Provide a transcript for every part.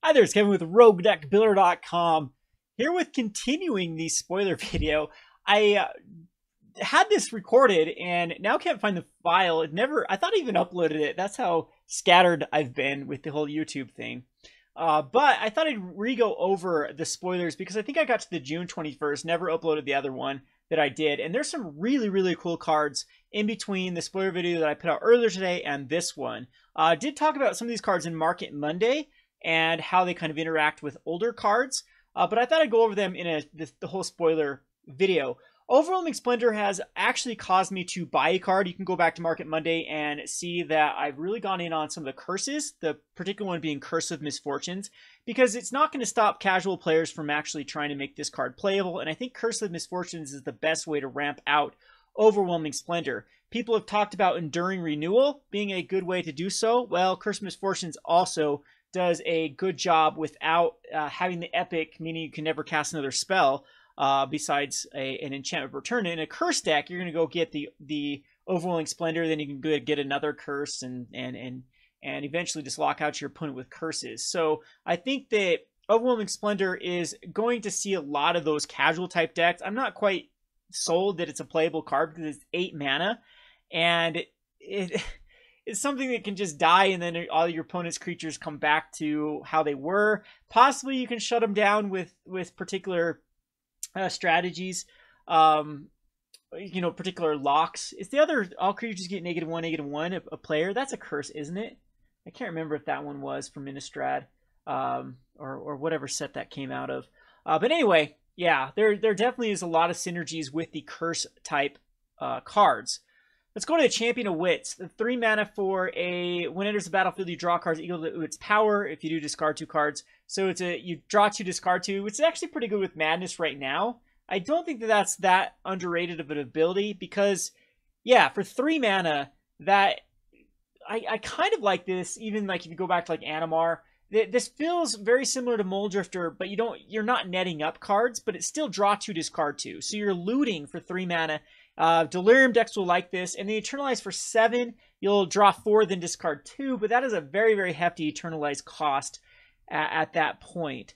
Hi there, it's Kevin with RogueDeckBuilder.com. Here with continuing the spoiler video. I had this recorded and now can't find the file. I thought I even uploaded it. That's how scattered I've been with the whole YouTube thing. But I thought I'd re-go over the spoilers because I think I got to the June 21st, never uploaded the other one that I did. And there's some really, really cool cards in between the spoiler video that I put out earlier today and this one. I did talk about some of these cards in Market Monday and how they kind of interact with older cards. But I thought I'd go over them in the whole spoiler video. Overwhelming Splendor has actually caused me to buy a card. You can go back to Market Monday and see that I've really gone in on some of the curses, the particular one being Curse of Misfortunes, because it's not going to stop casual players from actually trying to make this card playable. And I think Curse of Misfortunes is the best way to ramp out Overwhelming Splendor. People have talked about Enduring Renewal being a good way to do so. Well, Curse of Misfortunes also does a good job without having the epic, meaning you can never cast another spell besides an enchantment per turn. In a curse deck, you're going to go get the Overwhelming Splendor, then you can go get another curse and eventually just lock out your opponent with curses. So I think that Overwhelming Splendor is going to see a lot of those casual type decks. I'm not quite sold that it's a playable card because it's 8 mana, and it's something that can just die and then all your opponent's creatures come back to how they were. Possibly you can shut them down with particular strategies, particular locks. Is the other all creatures get -1/-1 a player? That's a curse, isn't it? I can't remember if that one was from Innistrad or whatever set that came out of. But anyway, yeah, there definitely is a lot of synergies with the curse type cards. Let's go to the Champion of Wits. The 3 mana for when it enters the battlefield, you draw cards equal to its power. If you do, discard 2 cards. So you draw 2, discard 2, which is actually pretty good with Madness right now. I don't think that that's that underrated of an ability because, yeah, for 3 mana, that I kind of like this. Even like if you go back to like Animar, this feels very similar to Moldrifter, but you're not netting up cards, but it's still draw 2, discard 2. So you're looting for 3 mana. Delirium decks will like this, and the Eternalize for 7, you'll draw 4, then discard 2, but that is a very, very hefty Eternalize cost at that point.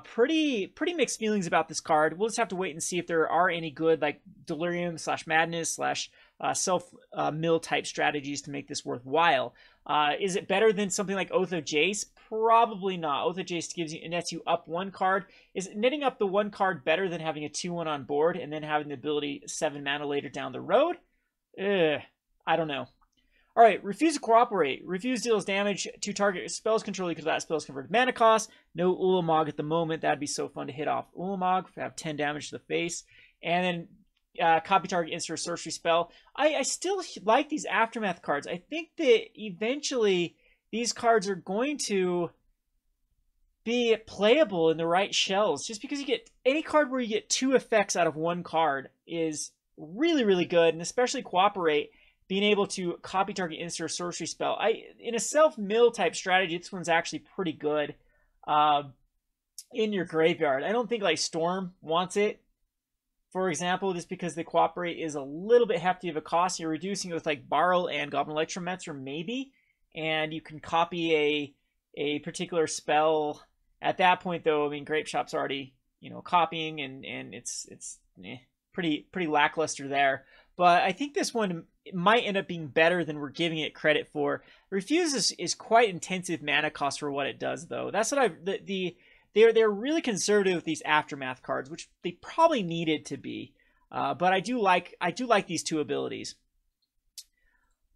Pretty mixed feelings about this card. We'll just have to wait and see if there are any good like Delirium / Madness / self-mill type strategies to make this worthwhile. Is it better than something like Oath of Jace? Probably not. Oath of Jace nets you up 1 card. Is netting up the 1 card better than having a 2/1 on board and then having the ability 7 mana later down the road? I don't know. All right, Refuse to Cooperate. Refuse deals damage to target spells control equal to that spell's converted mana cost. No Ulamog at the moment. That'd be so fun to hit off Ulamog. Have 10 damage to the face. And then copy target instant or sorcery spell. I still like these Aftermath cards. I think that eventually these cards are going to be playable in the right shells. Just because you get any card where you get 2 effects out of 1 card is really, really good. And especially Cooperate, being able to copy target instant or sorcery spell. In a self-mill type strategy, this one's actually pretty good in your graveyard. I don't think like Storm wants it, for example, just because the Cooperate is a little bit hefty of a cost. You're reducing it with like Borrow and Goblin Electromancer maybe, and you can copy a particular spell. At that point, though, I mean, Grape Shop's already copying, and it's pretty lackluster there. But I think this one might end up being better than we're giving it credit for. Refuse is quite intensive mana cost for what it does, though. That's what they're really conservative with these Aftermath cards, which they probably needed to be. But I do like these 2 abilities.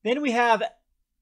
Then we have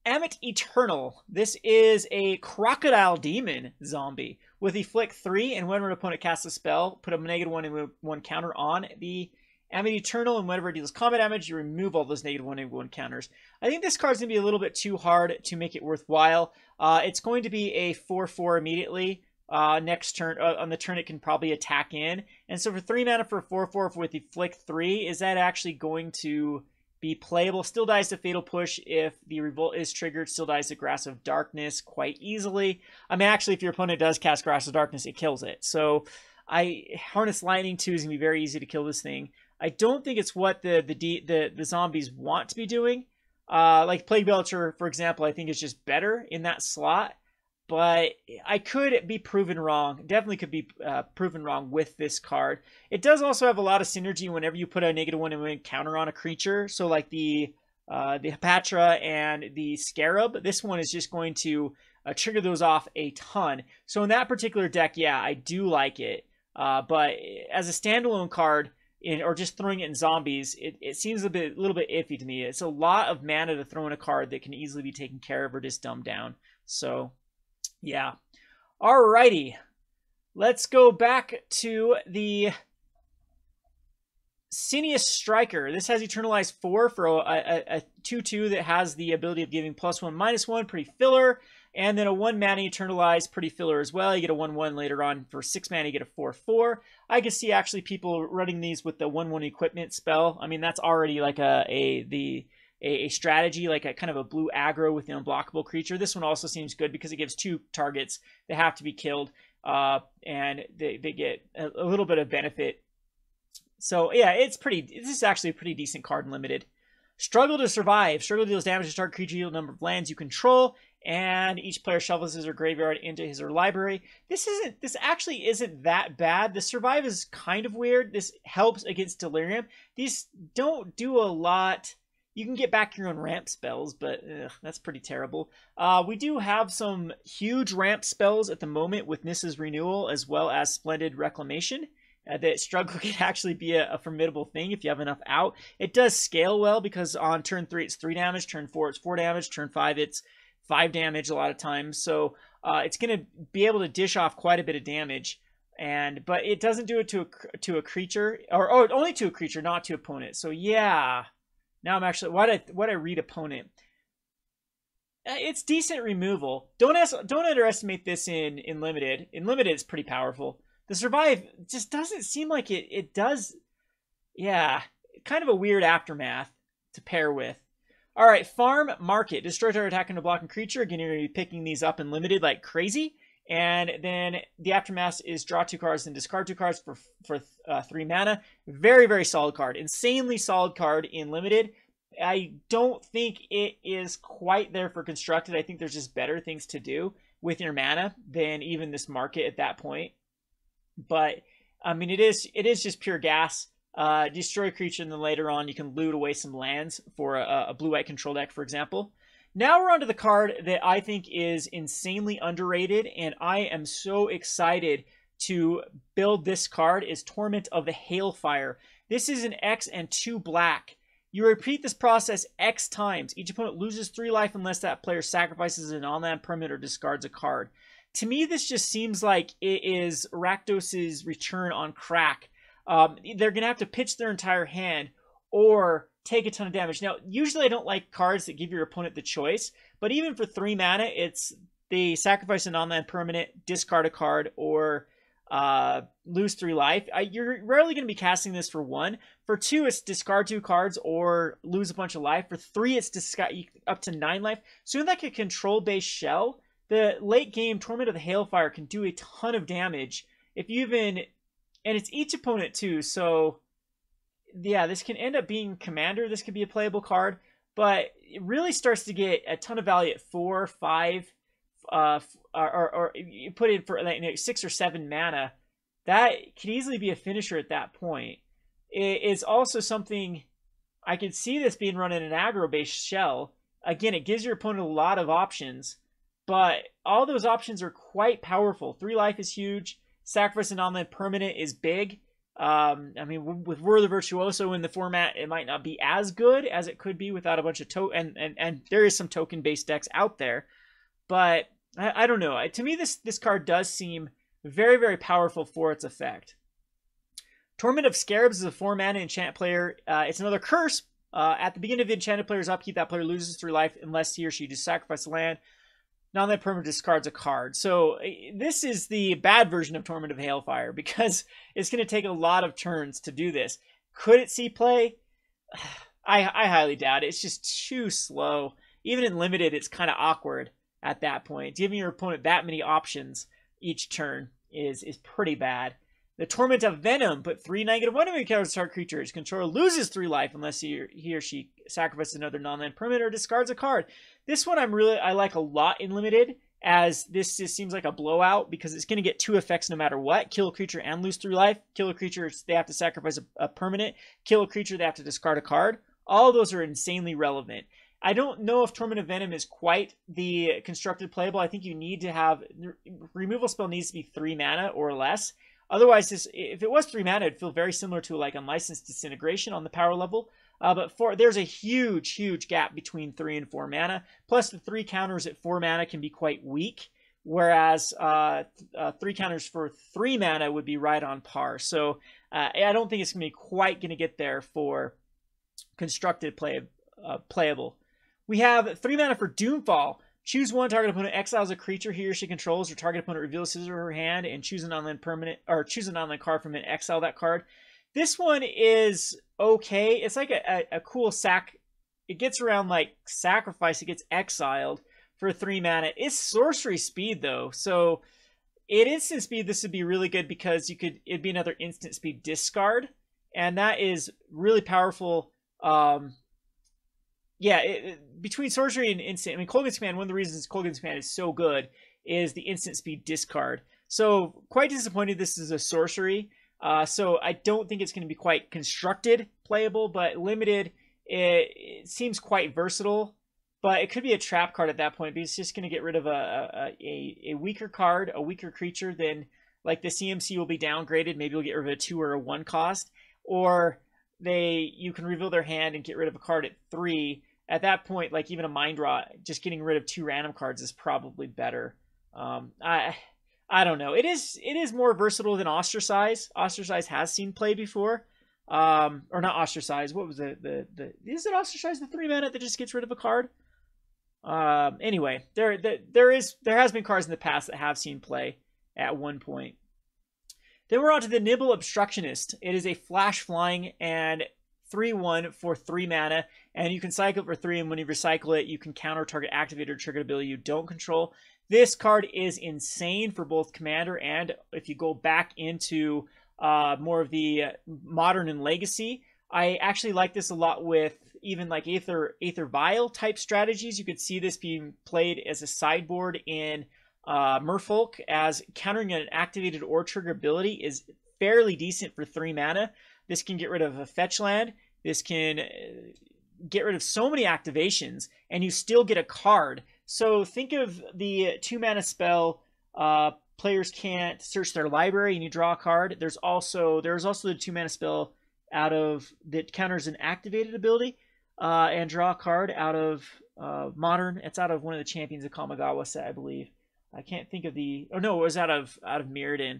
Amit Eternal. This is a Crocodile Demon zombie with Afflict 3, and whenever an opponent casts a spell, put a -1 and 1 counter on the Amit Eternal, and whenever it deals combat damage, you remove all those -1 and 1 counters. I think this card's going to be a little bit too hard to make it worthwhile. It's going to be a 4/4 immediately. Next turn, on the turn it can probably attack in. And so for 3 mana for 4/4 with Afflict 3, is that actually going to be playable? Still dies to Fatal Push if the Revolt is triggered. Still dies to Grasp of Darkness quite easily. I mean, actually, if your opponent does cast Grasp of Darkness, it kills it. So Harness Lightning 2 is going to be very easy to kill this thing. I don't think it's what the zombies want to be doing. Like Plague Belcher, for example, I think is just better in that slot. but I could be proven wrong. Definitely could be proven wrong with this card. It does also have a lot of synergy whenever you put a -1 counter on a creature. So like the Hepatra and the Scarab, this one is just going to trigger those off a ton. So in that particular deck, yeah, I do like it. But as a standalone card, or just throwing it in zombies, it seems a little bit iffy to me. It's a lot of mana to throw in a card that can easily be taken care of or just dumbed down. So, yeah. Alrighty. Let's go back to the Sinius Striker. This has Eternalized 4 for a 2/2 that has the ability of giving +1/-1, pretty filler. And then a 1 mana Eternalized, pretty filler as well. You get a 1/1 later on. For 6 mana, you get a 4/4. I can see actually people running these with the 1/1 equipment spell. I mean, that's already like a strategy, like a kind of a blue aggro with an unblockable creature. This one also seems good because it gives 2 targets that have to be killed, and they get a little bit of benefit. So yeah, this is actually a pretty decent card in Limited. Struggle to Survive. Struggle deals damage to target creature equal number of lands you control, and each player shuffles his or graveyard into his or library. This actually isn't that bad. The Survive is kind of weird. This helps against Delirium. These don't do a lot. You can get back your own ramp spells, but that's pretty terrible. We do have some huge ramp spells at the moment with Nissa's Renewal as well as Splendid Reclamation. That Struggle can actually be a formidable thing if you have enough out. It does scale well because on turn 3 it's 3 damage, turn 4 it's 4 damage, turn 5 it's 5 damage a lot of times. So it's going to be able to dish off quite a bit of damage. But it doesn't do it to a creature, or only to a creature, not to opponent. So yeah, now I'm actually, why'd I read opponent? It's decent removal. Don't underestimate this in Limited. In Limited, it's pretty powerful. The Survive just doesn't seem like it does. Yeah, kind of a weird aftermath to pair with. All right, Farm Market. Destroy target attacking a blocking creature. Again, you're going to be picking these up in Limited like crazy. And then the aftermath is draw 2 cards and discard 2 cards for 3 mana. Very, very solid card. Insanely solid card in Limited. I don't think it is quite there for Constructed. I think there's just better things to do with your mana than even this Market at that point. But I mean, it is just pure gas. Destroy a creature, and then later on you can loot away some lands for a blue-white control deck, for example. Now we're on to the card that I think is insanely underrated, and I am so excited to build this card, is Torment of the Hailfire. This is an X and 2 black. You repeat this process X times. Each opponent loses 3 life unless that player sacrifices an on-land permanent or discards a card. To me, this just seems like it is Rakdos's return on crack. They're going to have to pitch their entire hand or take a ton of damage. Now, usually I don't like cards that give your opponent the choice, but even for 3 mana, it's they sacrifice an on-land permanent, discard a card, or lose 3 life. You're rarely going to be casting this for 1. For 2, it's discard 2 cards or lose a bunch of life. For 3, it's discard up to 9 life. So in like a control-based shell, the late game Torment of the Hailfire can do a ton of damage. And it's each opponent too, so yeah, this can end up being Commander. This could be a playable card, but it really starts to get a ton of value at 4, 5, or you put in for like 6 or 7 mana. That could easily be a finisher at that point. It is also something I could see this being run in an aggro-based shell. Again, it gives your opponent a lot of options. But all those options are quite powerful. 3 life is huge. Sacrifice and on-land permanent is big. I mean, with Whirl the Virtuoso in the format, it might not be as good as it could be without a bunch of and there is some token-based decks out there. But I don't know. To me, this card does seem very, very powerful for its effect. Torment of Scarabs is a 4-mana enchant player. It's another curse. At the beginning of the enchanted player's upkeep, that player loses 3 life unless he or she just sacrifices a land. Non-land permanent discards a card. So this is the bad version of Torment of Hailfire because it's going to take a lot of turns to do this. Could it see play? I highly doubt it. It's just too slow. Even in Limited, it's kind of awkward at that point. Giving your opponent that many options each turn is pretty bad. The Torment of Venom, put 3 -1 counters target creatures. Controller loses 3 life unless he or she sacrifices another non-land permanent or discards a card. This one I like a lot in Limited. as this just seems like a blowout because it's going to get 2 effects no matter what. Kill a creature and lose 3 life. Kill a creature, they have to sacrifice a permanent. Kill a creature, they have to discard a card. All of those are insanely relevant. I don't know if Torment of Venom is quite the constructed playable. I think you need to have... Removal spell needs to be 3 mana or less. Otherwise, if it was 3 mana, it'd feel very similar to like Unlicensed Disintegration on the power level. But there's a huge gap between 3 and 4 mana. Plus, the 3 counters at 4 mana can be quite weak, whereas 3 counters for 3 mana would be right on par. So I don't think it's going to be quite going to get there for constructed playable. We have 3 mana for Doomfall. Choose one, target opponent exiles a creature he or she controls, or target opponent reveals his or her hand and choose an online permanent, or choose an online card from an exile that card. This one is okay. It's like a cool sack. It gets around like sacrifice. It gets exiled for 3 mana. It's sorcery speed though, so at instant speed this would be really good because it'd be another instant speed discard, and that is really powerful. Yeah, between sorcery and instant, I mean, Kolaghan's Command, one of the reasons Kolaghan's Command is so good is the instant speed discard. So, quite disappointed this is a sorcery. So, I don't think it's going to be quite constructed playable, but limited, it seems quite versatile. But it could be a trap card at that point, because it's just going to get rid of a weaker card, a weaker creature, then like the CMC will be downgraded. Maybe you'll get rid of a 2 or a 1 cost. Or you can reveal their hand and get rid of a card at 3. At that point, like even a Mind Rot, just getting rid of 2 random cards is probably better. I don't know. It is more versatile than Ostracize. Ostracize has seen play before. Or not Ostracize. What was is it Ostracize, the 3 mana that just gets rid of a card? Anyway, there has been cards in the past that have seen play at one point. Then we're on to the Nibble Obstructionist. It is a flash flying and 3/1 for 3 mana, and you can cycle it for 3, and when you recycle it, you can counter target activated or triggered ability you don't control. This card is insane for both Commander and if you go back into more of the Modern and Legacy. I actually like this a lot with even like Aether Vial type strategies. You could see this being played as a sideboard in Merfolk, as countering an activated or trigger ability is fairly decent for 3 mana. This can get rid of a fetch land. This can get rid of so many activations, and you still get a card. So think of the 2 mana spell. Players can't search their library, and you draw a card. There's also the 2 mana spell that counters an activated ability, and draw a card out of Modern. It's out of one of the Champions of Kamigawa set, I believe. I can't think of the... Oh, no, it was out of Mirrodin.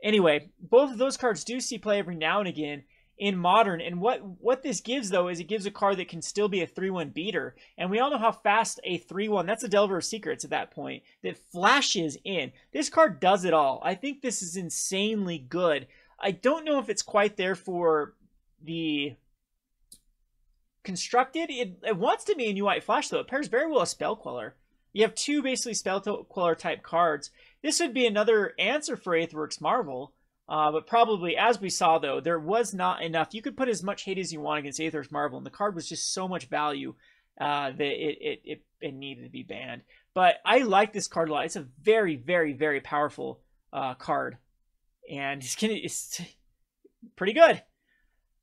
Anyway, both of those cards do see play every now and again in Modern. And what this gives, though, is it gives a card that can still be a 3/1 beater. And we all know how fast a 3/1... That's a Delver of Secrets at that point. That flashes in. This card does it all. I think this is insanely good. I don't know if it's quite there for the... constructed. It wants to be a New White Flash, though. It pairs very well with Spell Queller. You have 2 basically Spell Queller type cards. This would be another answer for Aetherworks Marvel, but probably, as we saw though, there was not enough. You could put as much hate as you want against Aetherworks Marvel, and the card was just so much value that it needed to be banned. But I like this card a lot. It's a very, very, very powerful card, and it's pretty good.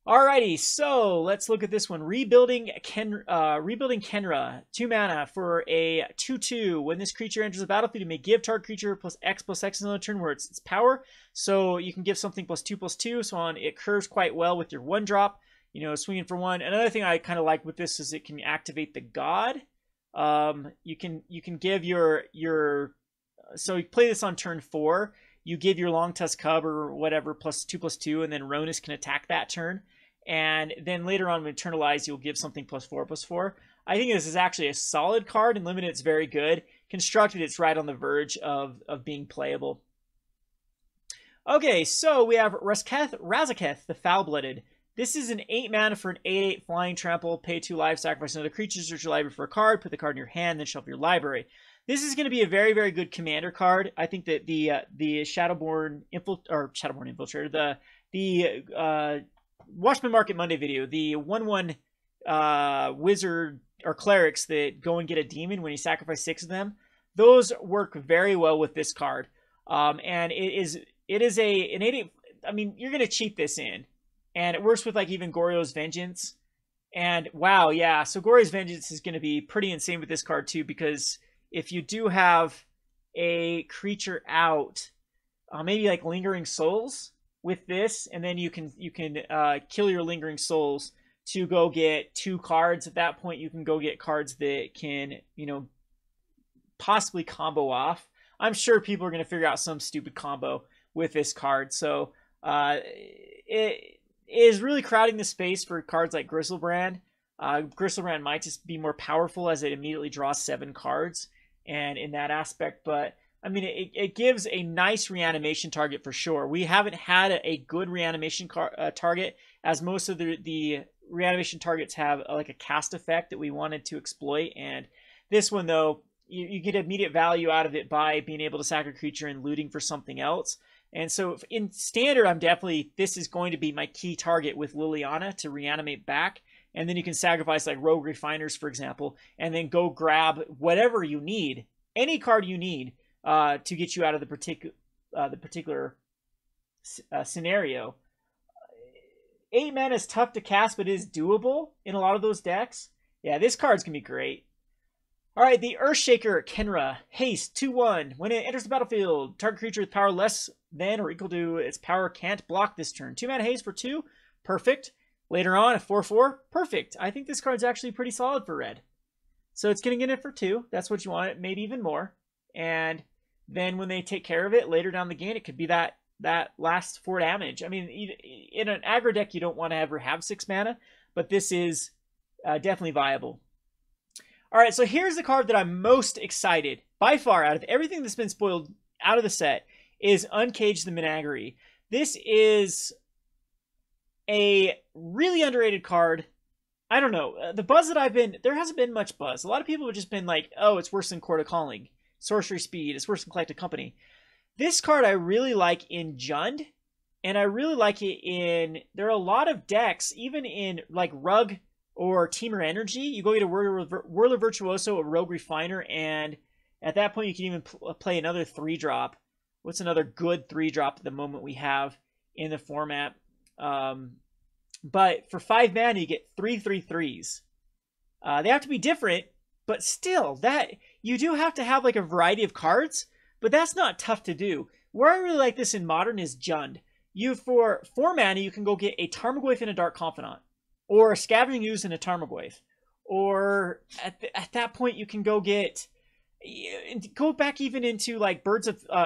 Alrighty, so let's look at this one. Rebuilding Kenra, 2 mana for a 2/2. When this creature enters the battlefield, you may give target creature +X another turn where it's power. So you can give something +2/2, so on. It curves quite well with your 1-drop, you know, swinging for 1. Another thing I kind of like with this is it can activate the God. You can give so you play this on turn 4. You give your Long Tusk Cub or whatever +2/2, and then Ronus can attack that turn. And then later on, when Eternalize, you'll give something +4/4. I think this is actually a solid card. In Limited, it's very good. Constructed, it's right on the verge of being playable. Okay, so we have Razaketh, the Foul-Blooded. This is an 8 mana for an 8/8 flying trample. Pay 2 life, sacrifice another creature, search your library for a card, put the card in your hand, then shuffle your library. This is going to be a very, very good commander card. I think that the Shadowborn Infiltrator, the Watchmen Market Monday video, the 1/1 wizard or clerics that go and get a demon when you sacrifice 6 of them. those work very well with this card. And it is an 80. I mean, you're gonna cheat this in, and it works with like even Goryo's Vengeance. And wow, yeah, so Goryo's Vengeance is gonna be pretty insane with this card too, because if you do have a creature out, maybe like Lingering Souls with this, and then you can kill your Lingering Souls to go get 2 cards. At that point, you can go get cards that can, possibly combo off. I'm sure people are going to figure out some stupid combo with this card. So it is really crowding the space for cards like Griselbrand. Griselbrand might just be more powerful as it immediately draws 7 cards, and in that aspect. But I mean, it gives a nice reanimation target for sure. We haven't had a good reanimation target, as most of the reanimation targets have like a cast effect that we wanted to exploit. And this one, though, you get immediate value out of it by being able to sack a creature and looting for something else. And so in standard, this is going to be my key target with Liliana to reanimate back. And then you can sacrifice like Rogue Refiners, for example, and then go grab whatever you need, any card you need, to get you out of the particular scenario. 8 mana is tough to cast, but is doable in a lot of those decks. Yeah, this card's going to be great. All right, the Earthshaker Kenra. Haste, 2/1. When it enters the battlefield, target creature with power less than or equal to its power can't block this turn. 2 mana haste for 2. Perfect. Later on, a 4/4. Perfect. I think this card's actually pretty solid for red. So it's going to get it for 2. That's what you want, maybe even more. And then when they take care of it later down the game, it could be that last 4 damage. I mean, in an aggro deck, you don't want to ever have 6 mana, but this is definitely viable. All right, so here's the card that I'm most excited, by far, out of everything that's been spoiled out of the set, is Uncage the Menagerie. This is a really underrated card. I don't know. The buzz that there hasn't been much buzz. A lot of people have just been like, oh, it's worse than Court of Calling. Sorcery Speed, it's worse than Collected Company. This card I really like in Jund, and I really like it in, there are a lot of decks, even in like Rug or Teamer Energy. You go get a Whirler Virtuoso, a Rogue Refiner, and at that point you can even play another 3-drop. What's another good 3-drop at the moment we have in the format? But for 5 mana, you get 3/3/3s. They have to be different, but still, that you do have to have like a variety of cards, but that's not tough to do. Where I really like this in Modern is Jund. For 4 mana, you can go get a Tarmogoyf and a Dark Confidant, or a Scavenging Ooze and a Tarmogoyf. Or at that point, you can go back even into like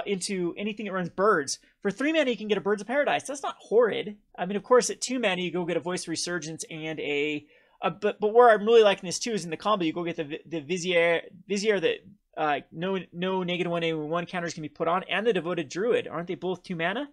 into anything that runs birds. For 3 mana, you can get a Birds of Paradise. That's not horrid. I mean, of course, at 2 mana, you go get a Voice of Resurgence and but where I'm really liking this too is in the combo, you go get the Vizier that no -1/-1 counters can be put on, and the Devoted Druid. Aren't they both 2 mana?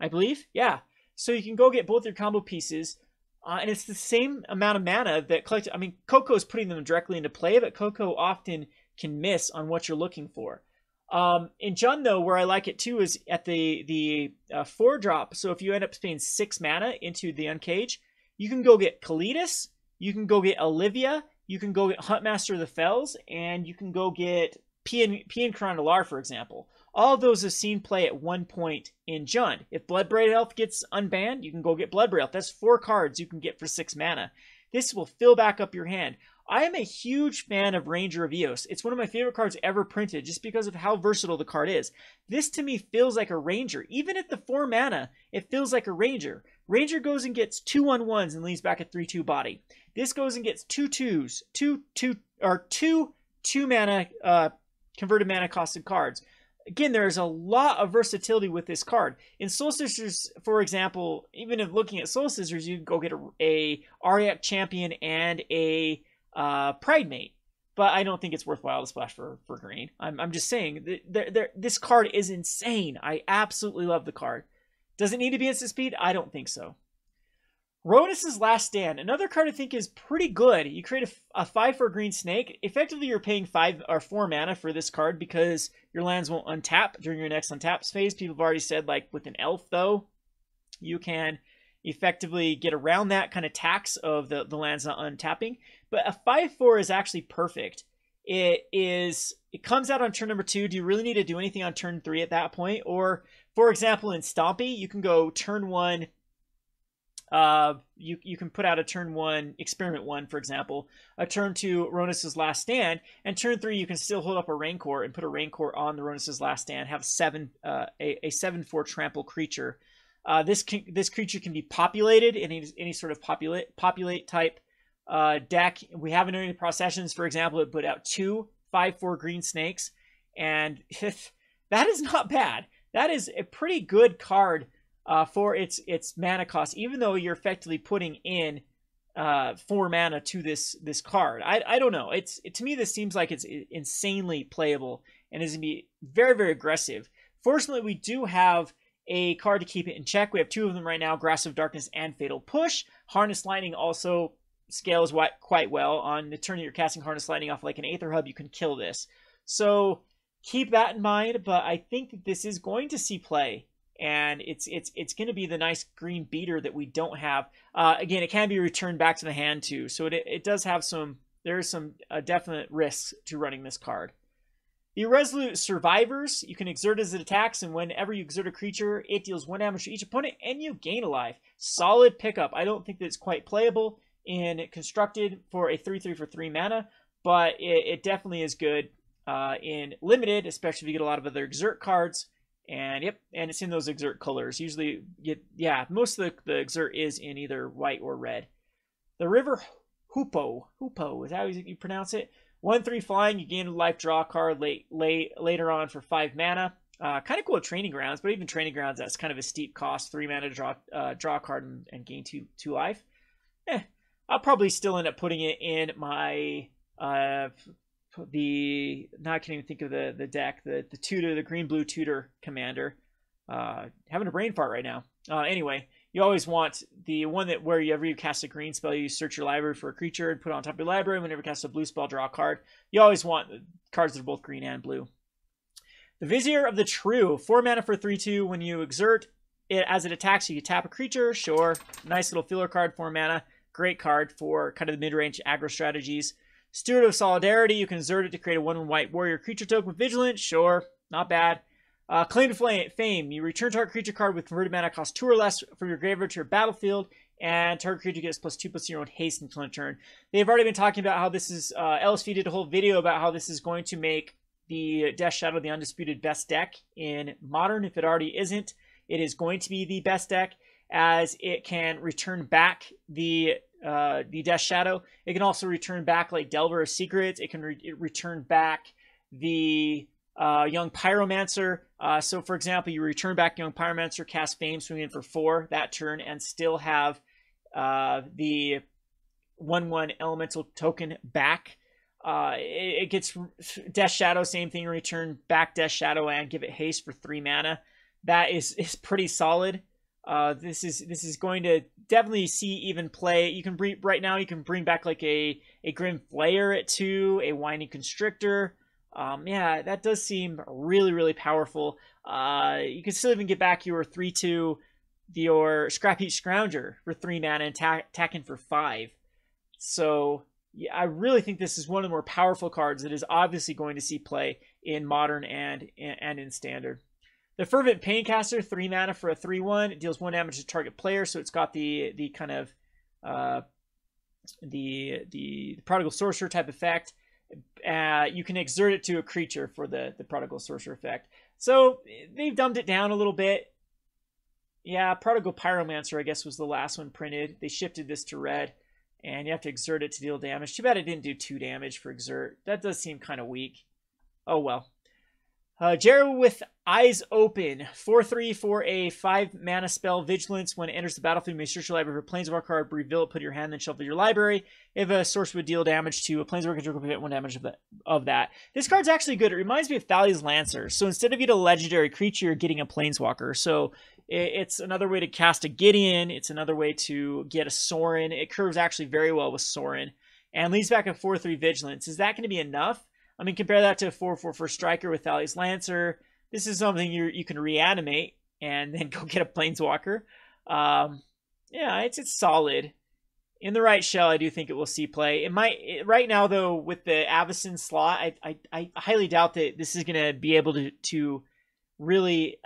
I believe? Yeah. So you can go get both your combo pieces, and it's the same amount of mana that I mean, Coco's putting them directly into play, but Coco often can miss on what you're looking for. In Jund, though, where I like it too is at the 4-drop. So if you end up spending 6 mana into the Uncage, you can go get Kalidas, you can go get Olivia, you can go get Huntmaster of the Fells, and you can go get Pian Carandalar, for example. All of those have seen play at one point in Jund. If Bloodbraid Elf gets unbanned, you can go get Bloodbraid Elf. That's 4 cards you can get for 6 mana. This will fill back up your hand. I am a huge fan of Ranger of Eos. It's one of my favorite cards ever printed just because of how versatile the card is. This to me feels like a Ranger. Even at the 4 mana, it feels like a Ranger. Ranger goes and gets 2/1/1s and leaves back a 3/2 body. This goes and gets 2/2s, two 2-mana converted mana costed cards. Again, there's a lot of versatility with this card. In Soul Sisters, for example, even if looking at Soul Sisters, you can go get a Ariak Champion and a Pride Mate. But I don't think it's worthwhile to splash for green. I'm just saying, this card is insane. I absolutely love the card. Does it need to be instant speed? I don't think so. Ronus' Last Stand. Another card I think is pretty good. You create a 5 for a green snake. Effectively, you're paying 5 or 4 mana for this card because your lands won't untap during your next untap phase. People have already said, like, with an elf, though, you can effectively get around that kind of tax of the lands not untapping. But a 5/4 is actually perfect. It is it comes out on turn number 2. Do you really need to do anything on turn 3 at that point? Or, for example, in Stompy, you can go turn 1. You can put out a turn 1 experiment 1, for example, a turn 2 Ronus's Last Stand, and turn 3 you can still hold up a Rancor and put a Rancor on the Ronus's Last Stand, have a 7/4 trample creature. This creature can be populated in any sort of populate type deck. We have in any processions, for example, it put out 2 5/4 green snakes, and that is not bad. That is a pretty good card for its mana cost, even though you're effectively putting in 4 mana to this card. I don't know. To me, this seems like it's insanely playable and is going to be very, very aggressive. Fortunately, we do have a card to keep it in check. We have 2 of them right now, Grasp of Darkness and Fatal Push. Harness Lightning also scales quite well. On the turn that you're casting Harness Lightning off like an Aether Hub, you can kill this. So keep that in mind, but I think that this is going to see play. And it's going to be the nice green beater that we don't have. Again, it can be returned back to the hand too, so it does have there's some definite risks to running this card. The Irresolute Survivors, you can exert as it attacks, and whenever you exert a creature, it deals 1 damage to each opponent, and you gain a life. Solid pickup. I don't think that it's quite playable in Constructed for a 3/3 for 3 mana, but it definitely is good in Limited, especially if you get a lot of other exert cards. And yep, and it's in those exert colors. Usually, most of the exert is in either white or red. The River Hoopoe is how you pronounce it. 1/3 flying, you gain a life, draw a card later on for 5 mana. Kind of cool at Training Grounds, but even Training Grounds, that's kind of a steep cost. 3 mana to draw a card and gain 2 life. I'll probably still end up putting it in my now I can't even think of the deck, the tutor, the green-blue tutor commander. Having a brain fart right now. Anyway, you always want the one that wherever you cast a green spell, you search your library for a creature and put it on top of your library. Whenever you cast a blue spell, draw a card. You always want cards that are both green and blue. The Vizier of the True, 4 mana for 3/2. When you exert it as it attacks, you tap a creature. Sure, nice little filler card, 4 mana. Great card for kind of the mid-range aggro strategies. Steward of Solidarity, you can exert it to create a 1/1 white warrior creature token with Vigilance. Sure, not bad. Claim to Fame, you return target creature card with converted mana cost 2 or less from your graveyard to your battlefield, and target creature gets +2/+0 haste until end turn. They've already been talking about how this is, LSV did a whole video about how this is going to make the Death Shadow the undisputed best deck in Modern. If it already isn't, it is going to be the best deck, as it can return back the Death Shadow. It can also return back like Delver of Secrets. It can return back the Young Pyromancer. So for example, you return back Young Pyromancer, cast Fame, swing in for 4 that turn, and still have the 1/1 elemental token back. It gets Death Shadow, same thing, return back Death Shadow and give it haste for 3 mana. That is pretty solid. This is going to definitely see even play. You can right now you can bring back like a Grim Flayer at 2, a Winding Constrictor. Yeah, that does seem really, really powerful. You can still even get back your 3/2, your Scrapheap Scrounger for 3 mana and attacking for 5. So yeah, I really think this is one of the more powerful cards that is obviously going to see play in Modern and in Standard. The Fervent Paincaster, 3 mana for a 3/1. It deals 1 damage to target player, so it's got the kind of the Prodigal Sorcerer type effect. You can exert it to a creature for the Prodigal Sorcerer effect. So they've dumbed it down a little bit. Yeah, Prodigal Pyromancer, I guess, was the last one printed. They shifted this to red, and you have to exert it to deal damage. Too bad it didn't do 2 damage for exert. That does seem kind of weak. Oh well. Jera with Eyes Open, 4/3 for a 5 mana spell, Vigilance. When it enters the battlefield, you may search your library for a Planeswalker card, reveal it, put it in your hand, then shuffle your library. If a source would deal damage to a Planeswalker, you can prevent 1 damage of that. This card's actually good. It reminds me of Thalia's Lancer. So instead of getting a legendary creature, you're getting a Planeswalker. So it's another way to cast a Gideon. It's another way to get a Sorin. It curves actually very well with Sorin. And leads back a 4/3 Vigilance. Is that going to be enough? I mean, compare that to a 4/4 for Striker with Thalia's Lancer. This is something you can reanimate and then go get a Planeswalker. Yeah, it's solid. In the right shell, I do think it will see play. It might right now though with the Avacyn slot. I highly doubt that this is gonna be able to really.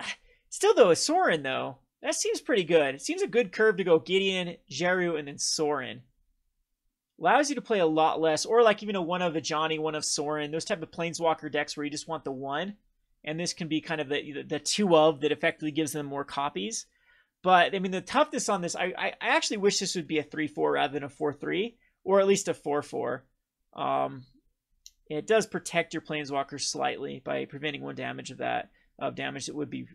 Still though, a Sorin though that seems pretty good. It seems a good curve to go Gideon, Jeru, and then Sorin. Allows you to play a lot less, or like even a one of a Johnny, one of Sorin. Those type of Planeswalker decks where you just want the one, and this can be kind of the two of that effectively gives them more copies. But, I mean, the toughness on this, I actually wish this would be a 3-4 rather than a 4-3, or at least a 4-4. It does protect your Planeswalker slightly by preventing one damage of that, damage that would be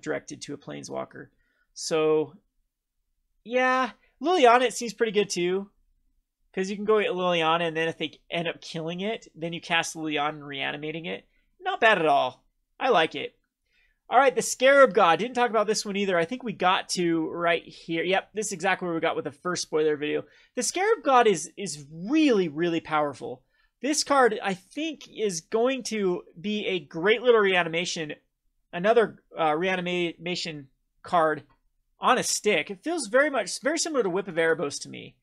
directed to a Planeswalker. So, yeah, Liliana, it seems pretty good too. Because you can go Liliana, and then if they end up killing it, then you cast Liliana and reanimating it. Not bad at all. I like it. All right, the Scarab God. Didn't talk about this one either. I think we got to right here. Yep, this is exactly where we got with the first spoiler video. The Scarab God is really, really powerful. This card, I think, is going to be a great little reanimation. Another reanimation card on a stick. It feels very similar to Whip of Erebos to me.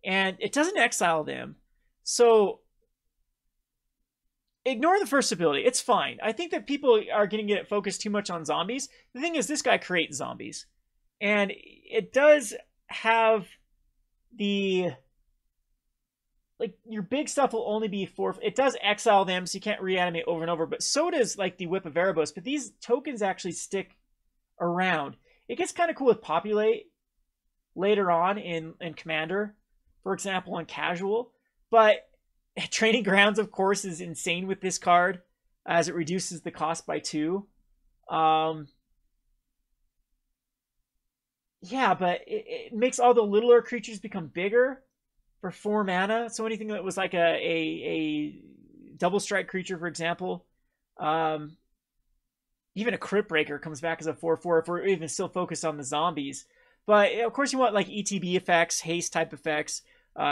And it doesn't exile them. So ignore the first ability. It's fine. I think that people are going to get focused too much on zombies. The thing is, this guy creates zombies. And it does have the... Like, your big stuff will only be 4... It does exile them, so you can't reanimate over and over. But so does, like, the Whip of Erebos. But these tokens actually stick around. It gets kind of cool with Populate later on in Commander. For example, in Casual. But Training Grounds, of course, is insane with this card, as it reduces the cost by 2. Yeah, but it makes all the littler creatures become bigger for 4 mana. So anything that was like a double strike creature, for example, even a Crypt Breaker comes back as a 4/4 if we're even still focused on the zombies. But of course, you want like ETB effects, haste type effects,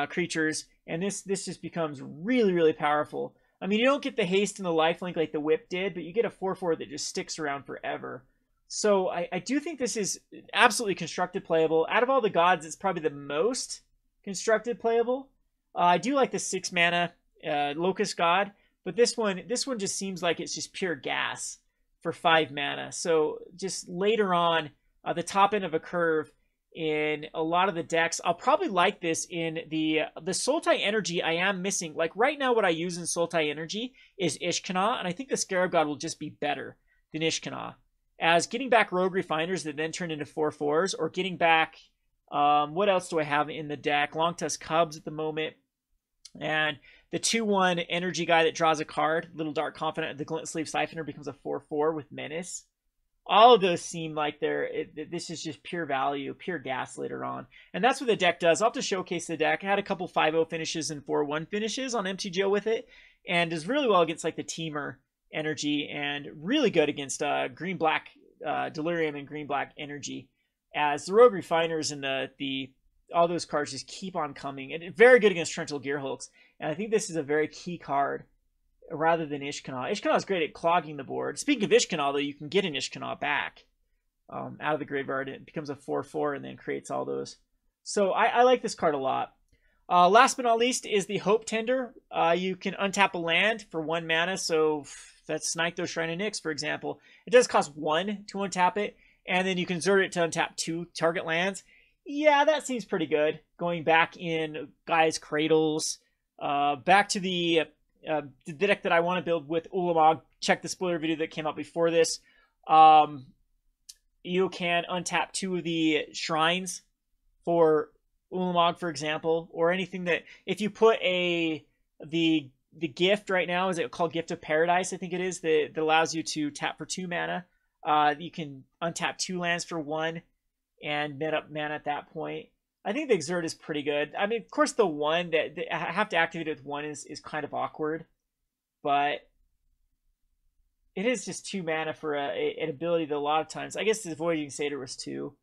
creatures, and this just becomes really, really powerful. I mean, you don't get the haste and the lifelink like the Whip did, but you get a 4/4 that just sticks around forever. So I do think this is absolutely constructed playable. Out of all the gods, it's probably the most constructed playable. I do like the 6 mana Locust God, but this one just seems like it's just pure gas for 5 mana. So just later on, the top end of a curve in a lot of the decks, I'll probably like this in the Sultai Energy. I am missing, like right now what I use in Sultai Energy is Ishkanah, and I think the Scarab God will just be better than Ishkanah. As getting back Rogue Refiners that then turn into 4/4s, or getting back, what else do I have in the deck? Longtusk Cubs at the moment. And the 2/1 energy guy that draws a card, Little Dark Confidant, the Glint Sleeve Siphoner becomes a 4/4 with Menace. All of those seem like this is just pure value, pure gas later on. And that's what the deck does. I'll have to showcase the deck. I had a couple 5/0 finishes and 4/1 finishes on MTGO with it, and does really well against like the Teamer energy, and really good against green-black Delirium and green-black energy. As the Rogue Refiners and the all those cards just keep on coming. And very good against Torrential Gearhulks. And I think this is a very key card rather than Ishkanah. Ishkanah is great at clogging the board. Speaking of Ishkanah, though, you can get an Ishkanah back out of the graveyard. It becomes a 4/4 and then creates all those. So I like this card a lot. Last but not least is the Hope Tender. You can untap a land for 1 mana. So that's Nykthos Shrine of Nyx, for example. It does cost 1 to untap it. And then you can exert it to untap 2 target lands. Yeah, that seems pretty good. Going back in Gaia's Cradles. Back to the deck that I want to build with Ulamog. Check the spoiler video that came out before this. You can untap 2 of the shrines for Ulamog, for example. Or anything that... If you put the gift right now, is it called Gift of Paradise, I think it is, that allows you to tap for 2 mana. You can untap 2 lands for 1 and net up mana at that point. I think the Exert is pretty good. I mean, of course, the 1 that I have to activate it with 1 is kind of awkward, but it is just 2 mana for an ability that a lot of times, I guess the Voyaging Satyr was 2.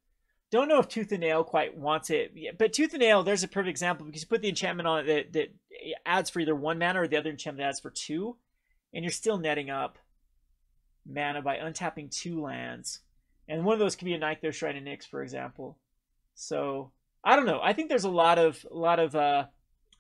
Don't know if Tooth and Nail quite wants it, but Tooth and Nail, there's a perfect example, because you put the enchantment on it that adds for either 1 mana, or the other enchantment adds for 2, and you're still netting up mana by untapping 2 lands. And one of those can be a Nykthos Shrine of Nyx, for example. So I don't know. I think there's a lot of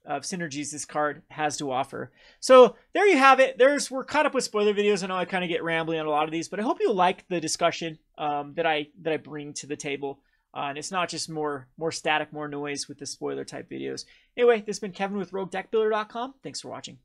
synergies this card has to offer. So there you have it. We're caught up with spoiler videos. I know I kind of get rambling on a lot of these, but I hope you like the discussion that I bring to the table. And it's not just more static, more noise with the spoiler type videos. Anyway, this has been Kevin with RogueDeckBuilder.com. Thanks for watching.